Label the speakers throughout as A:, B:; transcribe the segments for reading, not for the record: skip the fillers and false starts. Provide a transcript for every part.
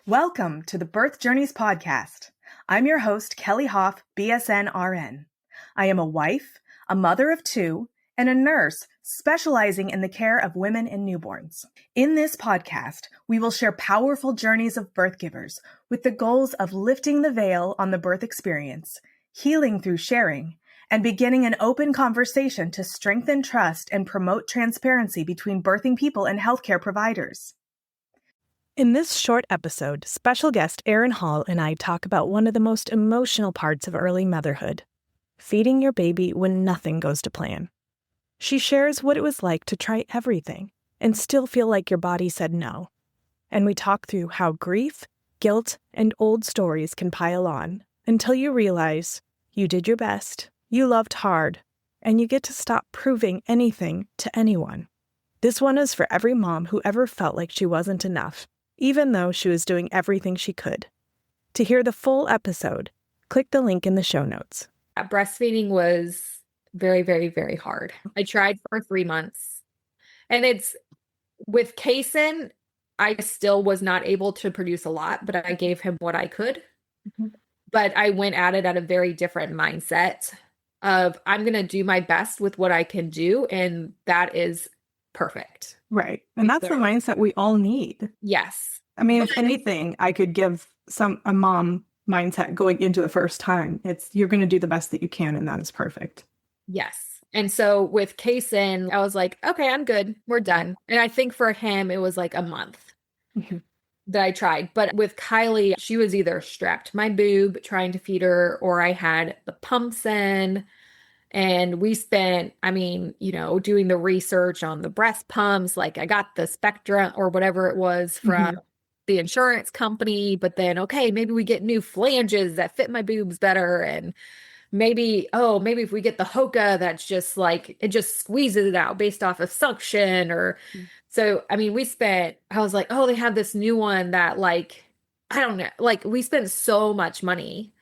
A: Welcome to the Birth Journeys podcast. I'm your host, Kelly Hoff, BSN RN. I am a wife, a mother of two, and a nurse specializing in the care of women and newborns. In this podcast, we will share powerful journeys of birth givers with the goals of lifting the veil on the birth experience, healing through sharing, and beginning an open conversation to strengthen trust and promote transparency between birthing people and healthcare providers. In this short episode, special guest Erin Hall and I talk about one of the most emotional parts of early motherhood, feeding your baby when nothing goes to plan. She shares what it was like to try everything and still feel like your body said no. And we talk through how grief, guilt, and old stories can pile on until you realize you did your best, you loved hard, and you get to stop proving anything to anyone. This one is for every mom who ever felt like she wasn't enough, even though she was doing everything she could. To hear the full episode, click the link in the show notes.
B: Breastfeeding was very, very, very hard. I tried for 3 months. And it's with Kason, I still was not able to produce a lot, but I gave him what I could. Mm-hmm. But I went at it at a very different mindset of I'm going to do my best with what I can do. And that is perfect.
A: Right. And that's the mindset we all need.
B: Yes.
A: I mean, if anything, I could give a mom mindset going into the first time. It's you're going to do the best that you can, and that is perfect.
B: Yes. And so with Kason, I was like, okay, I'm good. We're done. And I think for him, it was like a month that I tried. But with Kylie, she was either strapped to my boob trying to feed her, or I had the pumps in. And we spent, doing the research on the breast pumps. Like I got the Spectra or whatever it was from the insurance company. But then, okay, maybe we get new flanges that fit my boobs better. And maybe if we get the Hoka, that's just like, it just squeezes it out based off of suction So, I was like, oh, they have this new one that like, I don't know, like we spent so much money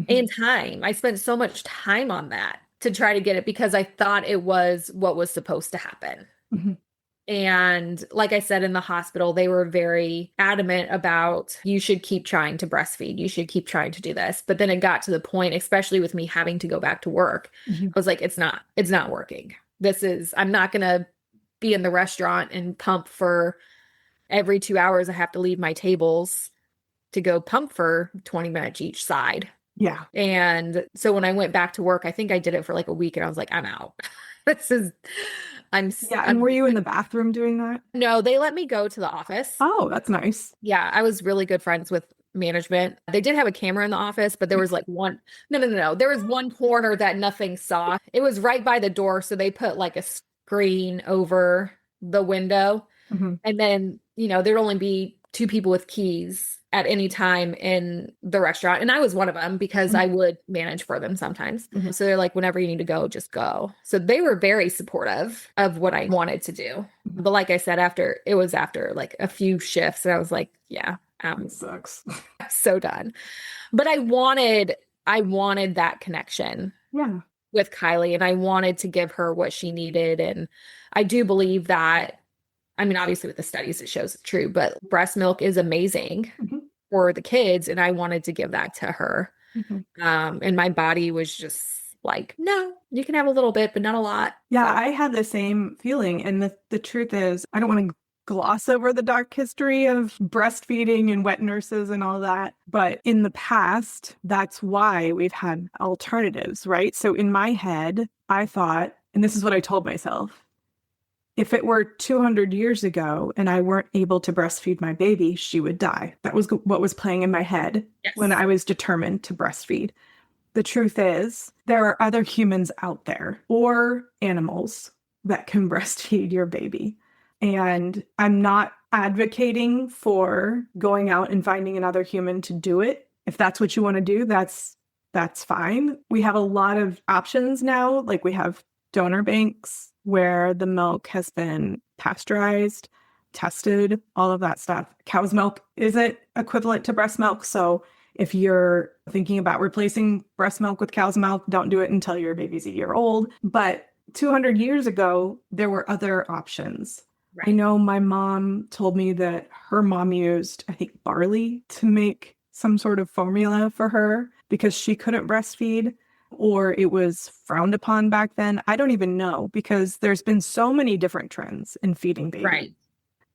B: and time. I spent so much time on that to try to get it because I thought it was what was supposed to happen. And like I said, in the hospital, they were very adamant about you should keep trying to breastfeed. You should keep trying to do this. But then it got to the point, especially with me having to go back to work, I was like, it's not working. I'm not going to be in the restaurant and pump for every 2 hours. I have to leave my tables to go pump for 20 minutes each side.
A: Yeah.
B: And so when I went back to work, I think I did it for like a week and I was like, I'm out.
A: And were you in the bathroom doing that?
B: No, they let me go to the office.
A: Oh, that's nice.
B: Yeah. I was really good friends with management. They did have a camera in the office, but there was like no. There was one corner that nothing saw. It was right by the door. So they put like a screen over the window. And then, there'd only be 2 people with keys at any time in the restaurant. And I was one of them because I would manage for them sometimes. So they're like, whenever you need to go, just go. So they were very supportive of what I wanted to do. But like I said, after like a few shifts, and I was like, yeah,
A: it sucks.
B: So done. But I wanted that connection with Kylie, and I wanted to give her what she needed. And I do believe that, obviously with the studies, it shows it's true, but breast milk is amazing for the kids. And I wanted to give that to her. And my body was just like, no, you can have a little bit, but not a lot.
A: Yeah, I had the same feeling. And the truth is, I don't want to gloss over the dark history of breastfeeding and wet nurses and all that. But in the past, that's why we've had alternatives, right? So in my head, I thought, and this is what I told myself, if it were 200 years ago and I weren't able to breastfeed my baby, she would die. That was what was playing in my head when I was determined to breastfeed. The truth is, there are other humans out there or animals that can breastfeed your baby. And I'm not advocating for going out and finding another human to do it. If that's what you want to do, that's fine. We have a lot of options now. Like we have donor banks where the milk has been pasteurized, tested, all of that stuff. Cow's milk isn't equivalent to breast milk. So if you're thinking about replacing breast milk with cow's milk, don't do it until your baby's a year old. But 200 years ago, there were other options.
C: I
B: Right.
C: know my mom told me that her mom used, I think, barley to make some sort of formula for her because she couldn't breastfeed, or it was frowned upon back then. I don't even know because there's been so many different trends in feeding babies.
B: Right.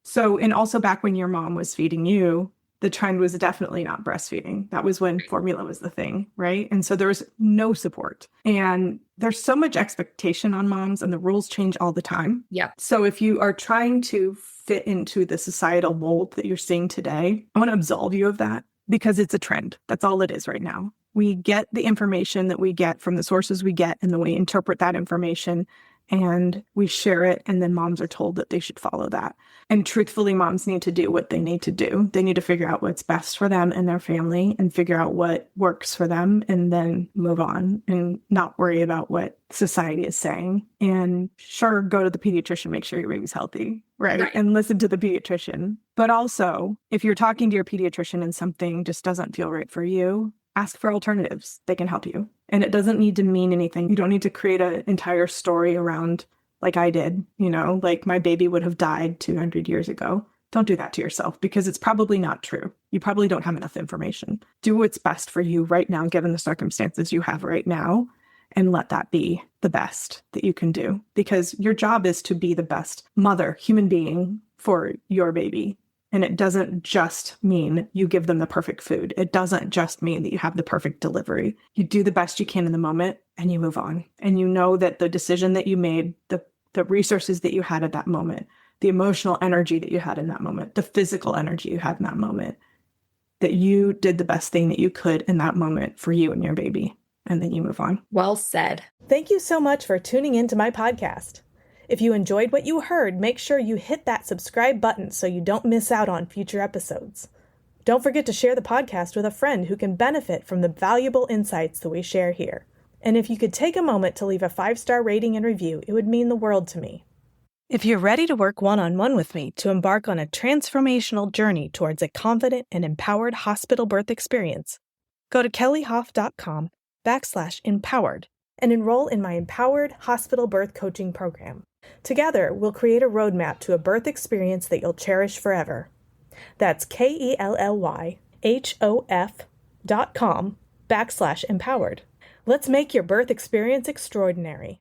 C: So, and also back when your mom was feeding you, the trend was definitely not breastfeeding. That was when formula was the thing, right? And so there was no support. And there's so much expectation on moms, and the rules change all the time.
B: Yep.
C: So if you are trying to fit into the societal mold that you're seeing today, I want to absolve you of that because it's a trend. That's all it is right now. We get the information that we get from the sources we get, and then we interpret that information and we share it, and then moms are told that they should follow that. And truthfully, moms need to do what they need to do. They need to figure out what's best for them and their family and figure out what works for them and then move on and not worry about what society is saying. And sure, go to the pediatrician, make sure your baby's healthy, right? And listen to the pediatrician. But also, if you're talking to your pediatrician and something just doesn't feel right for you, ask for alternatives. They can help you. And it doesn't need to mean anything. You don't need to create an entire story around, like I did, like my baby would have died 200 years ago. Don't do that to yourself because it's probably not true. You probably don't have enough information. Do what's best for you right now, given the circumstances you have right now, and let that be the best that you can do because your job is to be the best mother, human being for your baby. And it doesn't just mean you give them the perfect food. It doesn't just mean that you have the perfect delivery. You do the best you can in the moment and you move on. And you know that the decision that you made, the resources that you had at that moment, the emotional energy that you had in that moment, the physical energy you had in that moment, that you did the best thing that you could in that moment for you and your baby. And then you move on.
B: Well said.
A: Thank you so much for tuning into my podcast. If you enjoyed what you heard, make sure you hit that subscribe button so you don't miss out on future episodes. Don't forget to share the podcast with a friend who can benefit from the valuable insights that we share here. And if you could take a moment to leave a 5-star rating and review, it would mean the world to me. If you're ready to work one-on-one with me to embark on a transformational journey towards a confident and empowered hospital birth experience, go to kellyhoff.com/empowered and enroll in my Empowered Hospital Birth Coaching Program. Together, we'll create a roadmap to a birth experience that you'll cherish forever. That's KELLYHOF.com/empowered. Let's make your birth experience extraordinary.